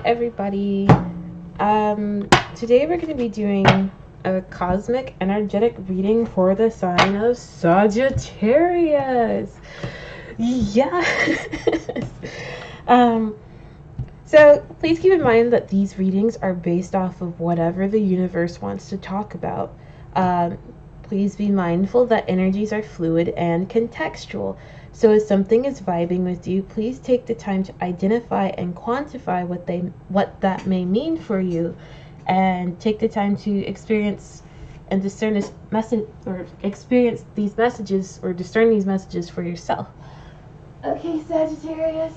everybody. Today we're going to be doing a cosmic energetic reading for the sign of Sagittarius. Yes. So please keep in mind that these readings are based off of whatever the universe wants to talk about. Please be mindful that energies are fluid and contextual. So if something is vibing with you, please take the time to identify and quantify what that may mean for you, and take the time to experience and discern this message, or experience these messages, or discern these messages for yourself. Okay, Sagittarius.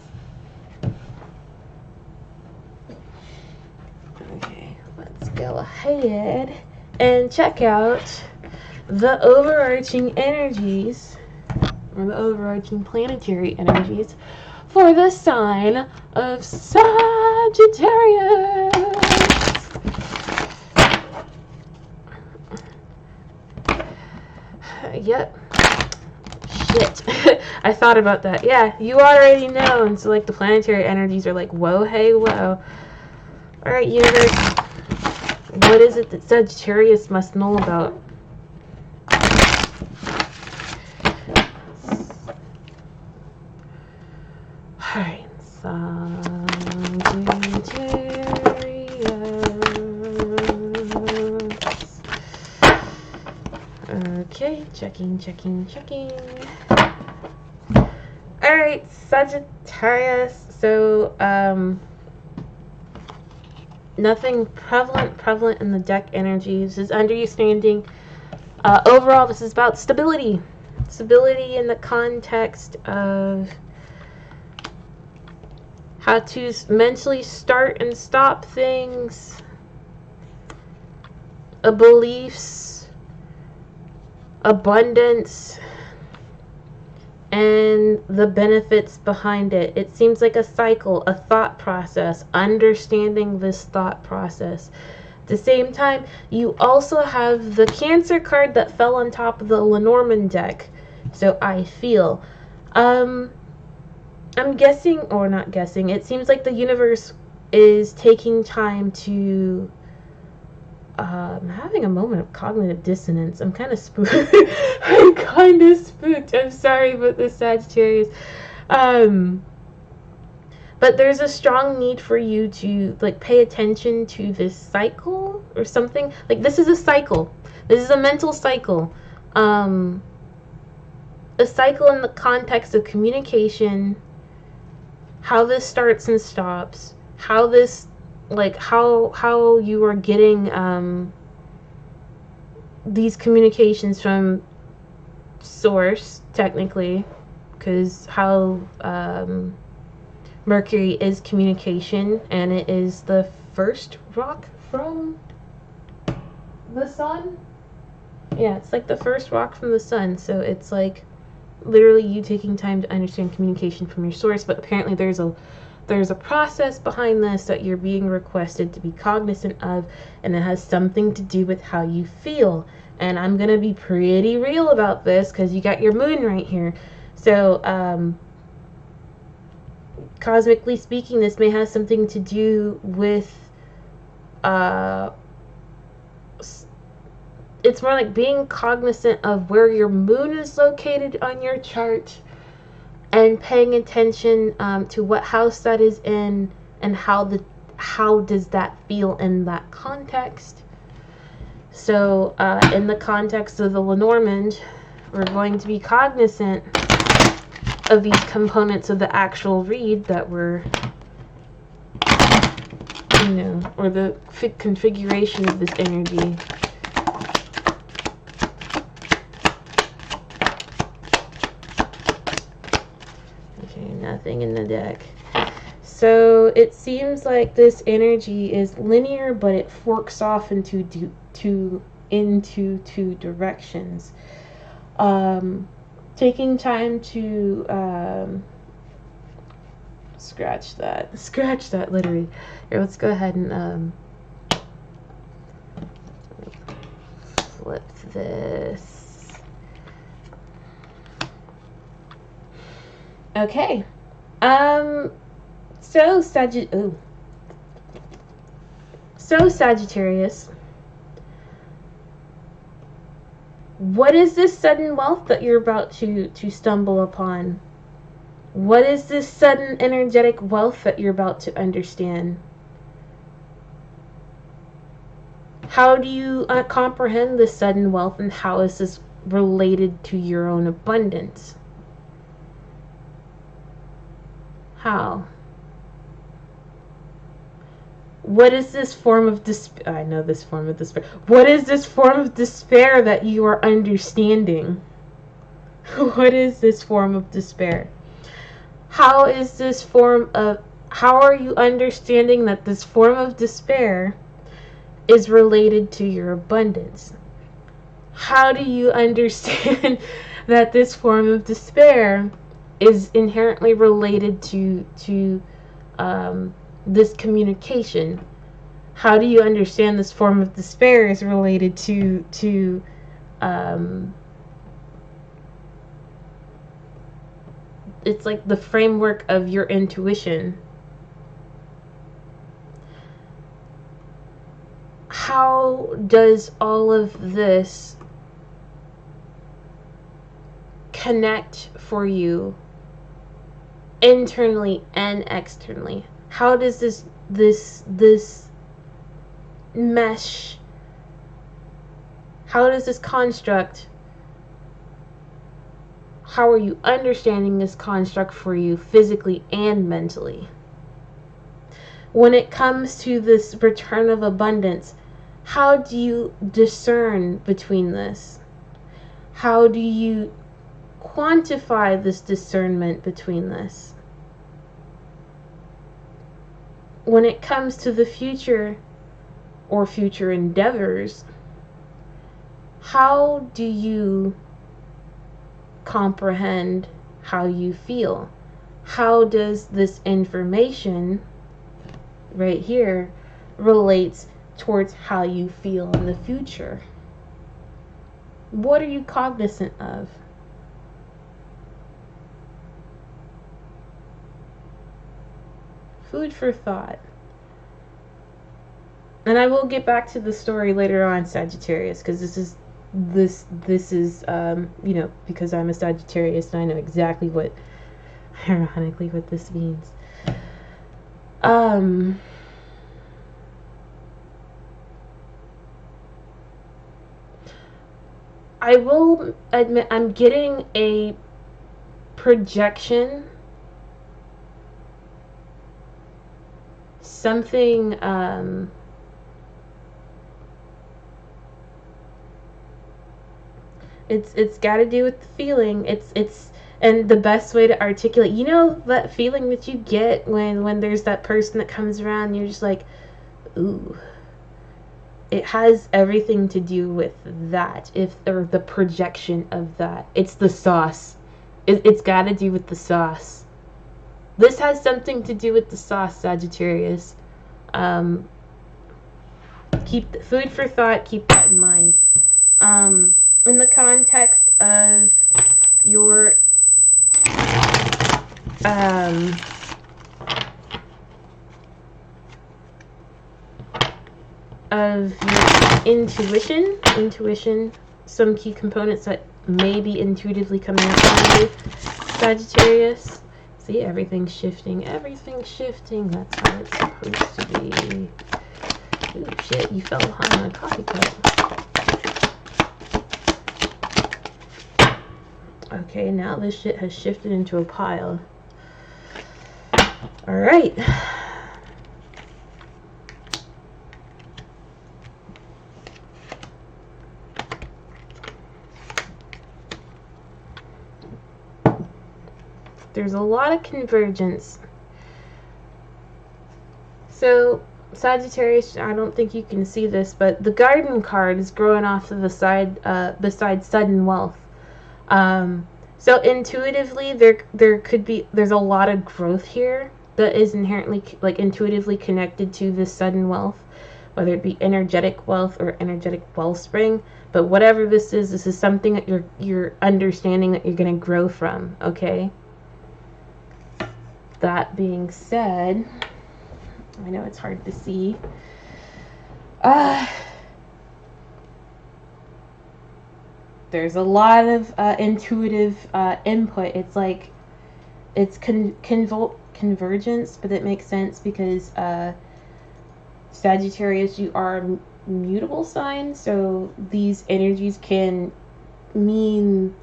Okay, let's go ahead and check out the overarching energies, or the overarching planetary energies for the sign of Sagittarius. Yep. Shit. I thought about that. Yeah, you already know. And so, like, the planetary energies are like, whoa, hey, whoa. Alright, universe. What is it that Sagittarius must know about? Alright, Sagittarius. Okay, checking. Alright, Sagittarius. So, nothing prevalent in the deck energies. This is understanding. Overall, this is about stability. Stability in the context of how to mentally start and stop things, beliefs, abundance, and the benefits behind it. It seems like a cycle, a thought process, understanding this thought process. At the same time, you also have the Cancer card that fell on top of the Lenormand deck. So I feel, I'm guessing, or not guessing, it seems like the universe is taking time to, I'm having a moment of cognitive dissonance. I'm kind of spooked. I'm sorry about this, Sagittarius. But there's a strong need for you to, like, pay attention to this cycle or something. Like, this is a cycle. This is a mental cycle. A cycle in the context of communication, how this starts and stops, how this, like, how you are getting these communications from source, technically, because how Mercury is communication, and it is the first rock from the sun. Yeah, it's like the first rock from the sun, so it's like literally you taking time to understand communication from your source. But apparently there's a process behind this that you're being requested to be cognizant of, and it has something to do with how you feel. And I'm gonna be pretty real about this because you got your moon right here. So cosmically speaking, this may have something to do with it's more like being cognizant of where your moon is located on your chart, and paying attention to what house that is in, and how does that feel in that context. So in the context of the Lenormand, we're going to be cognizant of these components of the actual read that we're, or the configuration of this energy. Nothing in the deck. So it seems like this energy is linear, but it forks off into two directions. Taking time to scratch that literally. Here, let's go ahead and flip this. Okay. So So, Sagittarius, what is this sudden wealth that you're about to stumble upon? What is this sudden energetic wealth that you're about to understand? How do you comprehend this sudden wealth, and how is this related to your own abundance? How? What is this form of despair? I know this form of despair. What is this form of despair that you are understanding? What is this form of despair? How is this form of, how are you understanding that this form of despair is related to your abundance? How do you understand that this form of despair is inherently related to this communication? How do you understand this form of despair is related to it's like the framework of your intuition? How does all of this connect for you internally and externally? How does this mesh? How does this construct, how are you understanding this construct for you physically and mentally? When it comes to this return of abundance, how do you discern between this? How do you quantify this discernment between this? When it comes to the future or future endeavors, how do you comprehend how you feel? How does this information right here relates towards how you feel in the future? What are you cognizant of? Food for thought. And I will get back to the story later on, Sagittarius, because this is you know, because I'm a Sagittarius and I know exactly what, ironically, what this means. I will admit I'm getting a projection, something it's got to do with the feeling. It's and the best way to articulate, you know, that feeling that you get when there's that person that comes around and you're just like, ooh. It has everything to do with that, or the projection of that. It's the sauce. It's got to do with the sauce. This has something to do with the sauce, Sagittarius. Keep the food for thought. Keep that in mind. In the context of your intuition, some key components that may be intuitively coming up for you, Sagittarius. See, everything's shifting. That's how it's supposed to be. Ooh, shit, you fell behind my coffee cup. Okay, now this shit has shifted into a pile. Alright. There's a lot of convergence. So, Sagittarius, I don't think you can see this, but the garden card is growing off to the side beside sudden wealth. So intuitively, there's a lot of growth here that is inherently, like, intuitively connected to this sudden wealth, whether it be energetic wealth or energetic wellspring. But whatever this is something that you're understanding that you're going to grow from. Okay. That being said, I know it's hard to see. Uh, there's a lot of intuitive input. It's like it's convergence, but it makes sense because Sagittarius, you are mutable sign, so these energies can mean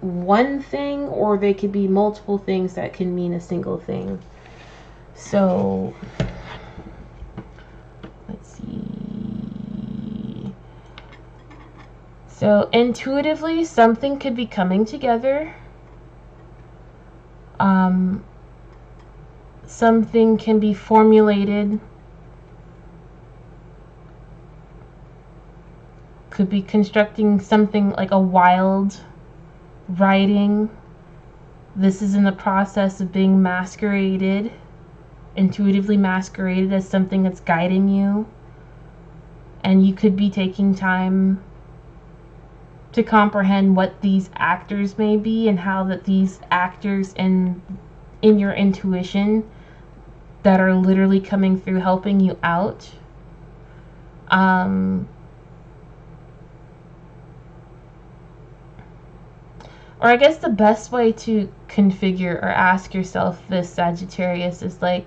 one thing, or they could be multiple things that can mean a single thing. So let's see. So intuitively, something could be coming together. Something can be formulated. Could be constructing something like a wild writing. This is in the process of being masqueraded, intuitively masqueraded as something that's guiding you. And you could be taking time to comprehend what these actors may be and how that these actors in your intuition that are literally coming through helping you out. Or I guess the best way to configure or ask yourself this, Sagittarius, is like,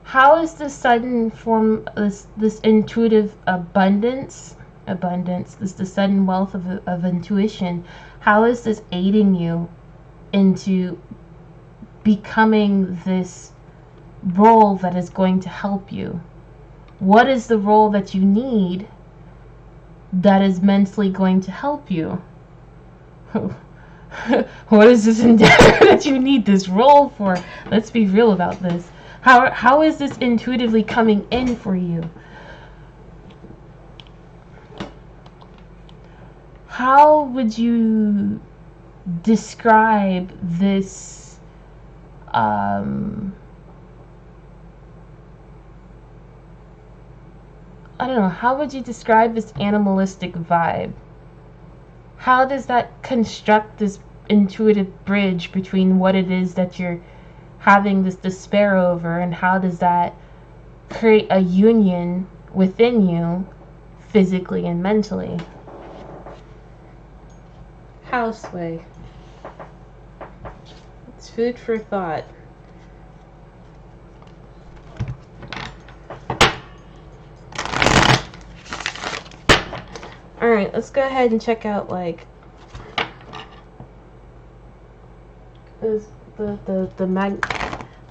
how is this sudden form, this intuitive abundance, this the sudden wealth of intuition, how is this aiding you into becoming this role that is going to help you? What is the role that you need that is mentally going to help you? What is this endeavor that you need this role for? Let's be real about this. How is this intuitively coming in for you? How would you describe this I don't know, how would you describe this animalistic vibe? How does that construct this intuitive bridge between what it is that you're having this despair over, and how does that create a union within you physically and mentally? Houseway. It's food for thought. Alright, let's go ahead and check out like the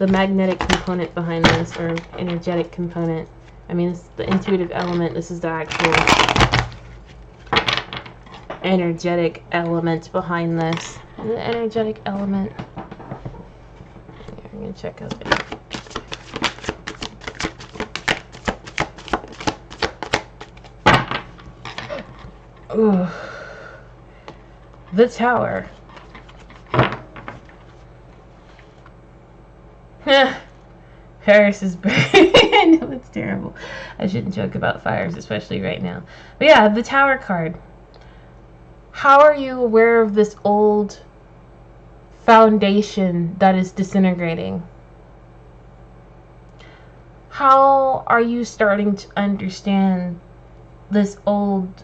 magnetic component behind this, or energetic component. I mean, it's the intuitive element. This is the actual energetic element behind this. The energetic element. I'm gonna check out it. Ooh. The Tower. Paris is burning. I know it's terrible. I shouldn't joke about fires, especially right now. But yeah, the Tower card. How are you aware of this old foundation that is disintegrating? How are you starting to understand this old,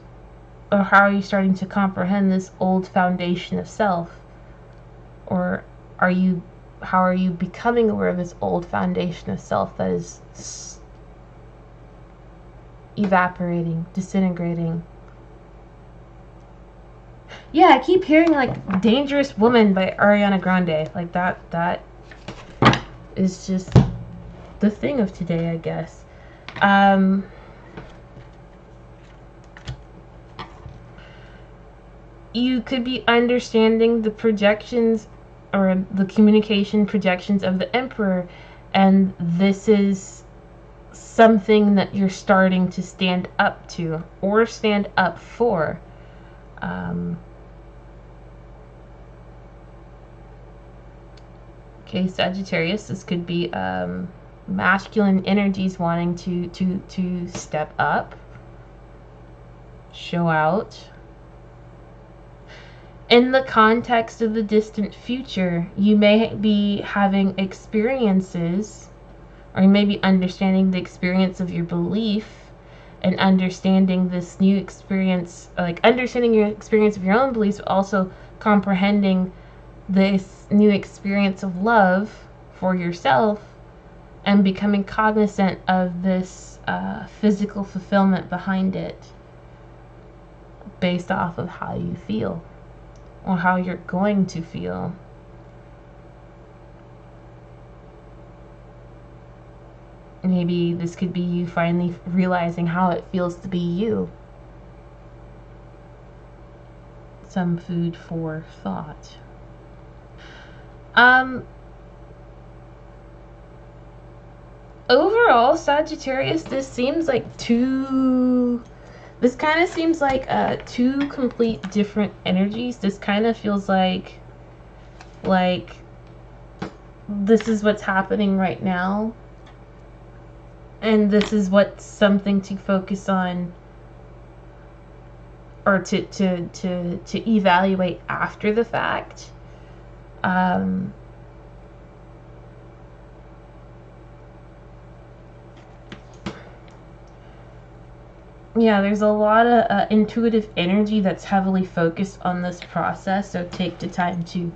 or how are you starting to comprehend this old foundation of self? Or how are you becoming aware of this old foundation of self that is evaporating, disintegrating? Yeah, I keep hearing like Dangerous Woman by Ariana Grande. Like that is just the thing of today, I guess. You could be understanding the projections or the communication projections of the Emperor, and this is something that you're starting to stand up to or stand up for. Okay, Sagittarius, this could be masculine energies wanting to step up, show out, in the context of the distant future, you may be having experiences, or you may be understanding the experience of your belief and understanding this new experience, like understanding your experience of your own beliefs, but also comprehending this new experience of love for yourself and becoming cognizant of this physical fulfillment behind it based off of how you feel or how you're going to feel. Maybe this could be you finally realizing how it feels to be you. Some food for thought. Overall, Sagittarius, this seems like this kind of seems like two complete different energies. This kind of feels like this is what's happening right now, and this is what's something to focus on or to evaluate after the fact. Yeah, there's a lot of intuitive energy that's heavily focused on this process, so take the time to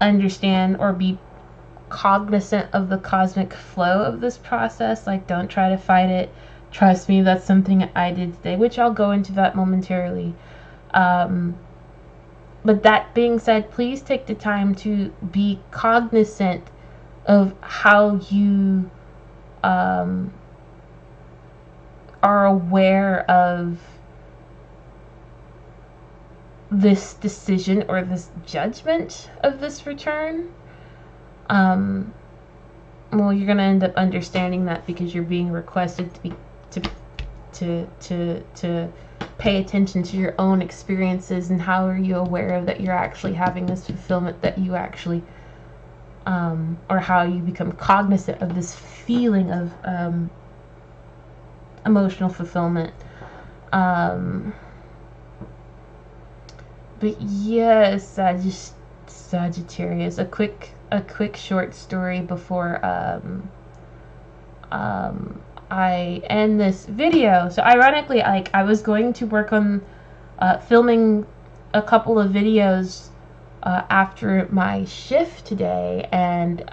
understand or be cognizant of the cosmic flow of this process. Like, don't try to fight it. Trust me, that's something I did today, which I'll go into that momentarily. But that being said, please take the time to be cognizant of how you are aware of this decision or this judgment of this return. Well, you're gonna end up understanding that because you're being requested to pay attention to your own experiences, and how are you aware of that you're actually having this fulfillment that you actually or how you become cognizant of this feeling of emotional fulfillment. But yes, Sagittarius, a quick short story before I end this video. So ironically, I was going to work on filming a couple of videos after my shift today, and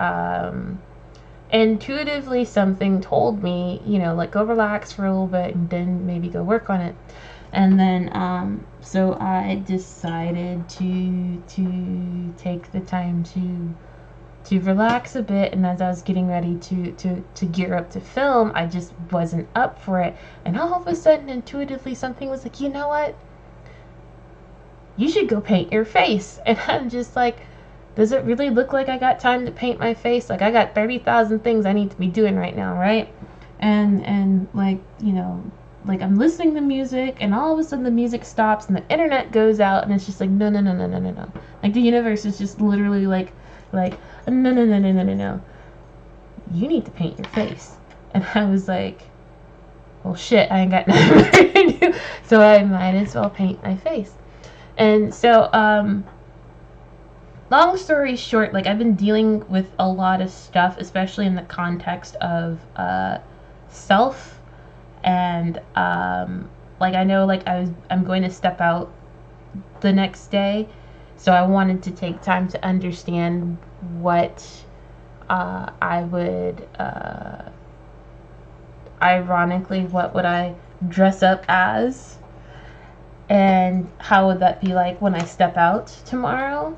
intuitively something told me, like, go relax for a little bit and then maybe go work on it. And then so I decided to take the time to relax a bit, and as I was getting ready to gear up to film, I just wasn't up for it, and all of a sudden intuitively something was like, you know what, you should go paint your face. And I'm just like, does it really look like I got time to paint my face? Like, I got 30,000 things I need to be doing right now, right? And like, like, I'm listening to music, and all of a sudden the music stops and the internet goes out, and it's just like, no. Like, the universe is just literally like no. You need to paint your face. And I was like, well, shit, I ain't got nothing to do, so I might as well paint my face. And so, long story short, like, I've been dealing with a lot of stuff, especially in the context of self. And like, I know, like, I'm going to step out the next day, so I wanted to take time to understand what I would ironically, what would I dress up as, and how would that be like when I step out tomorrow.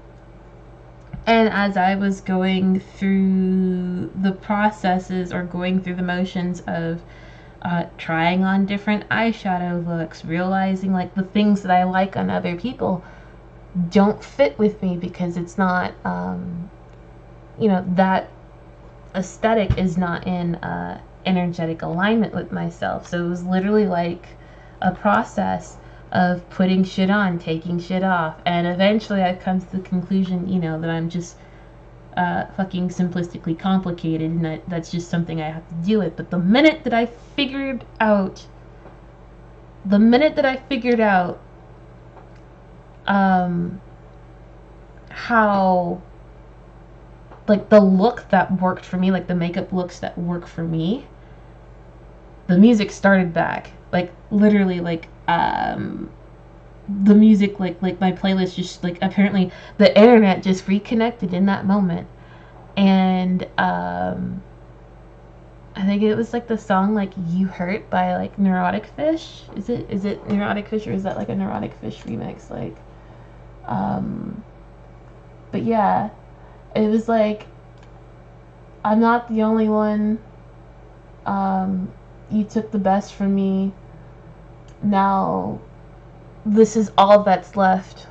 And as I was going through the processes, or going through the motions of trying on different eyeshadow looks, realizing, like, the things that I like on other people don't fit with me because it's not, that aesthetic is not in energetic alignment with myself. So it was literally like a process of putting shit on, taking shit off, and eventually I've come to the conclusion, that I'm just fucking simplistically complicated, and that's just something I have to deal with. But the minute that I figured out how, like, the look that worked for me, like the makeup looks that work for me, the music started back. Like, literally, like, the music, like my playlist just, like, apparently the internet just reconnected in that moment. And I think it was like the song like "You Hurt" by like Neurotic Fish. Is it Neurotic Fish, or is that like a Neurotic Fish remix? Like, um, but yeah, it was like, I'm not the only one. You took the best from me. Now, this is all that's left.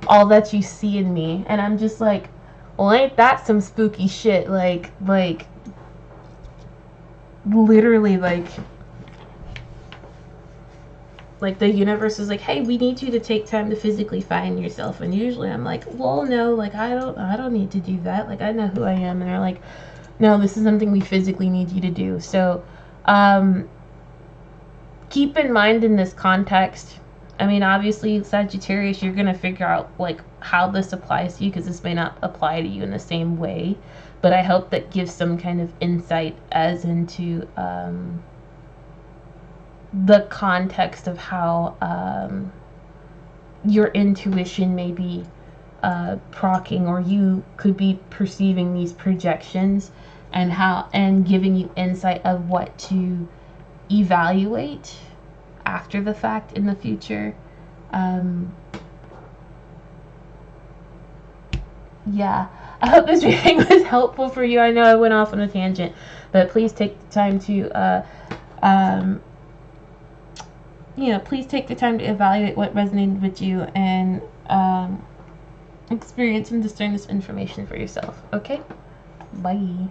All that you see in me, and I'm just like, well, ain't that some spooky shit? Like, literally, like the universe is like, hey, we need you to take time to physically find yourself. And usually I'm like, well, no, like, I don't need to do that. Like, I know who I am. And they're like, no, this is something we physically need you to do. So keep in mind in this context, I mean, obviously, Sagittarius, you're going to figure out like how this applies to you, because this may not apply to you in the same way, but I hope that gives some kind of insight as into the context of how your intuition may be procking, or you could be perceiving these projections, and giving you insight of what to evaluate after the fact in the future. Yeah, I hope this reading was helpful for you. I know I went off on a tangent, but please take the time to please take the time to evaluate what resonated with you, and experience and discern this information for yourself. Okay? Bye.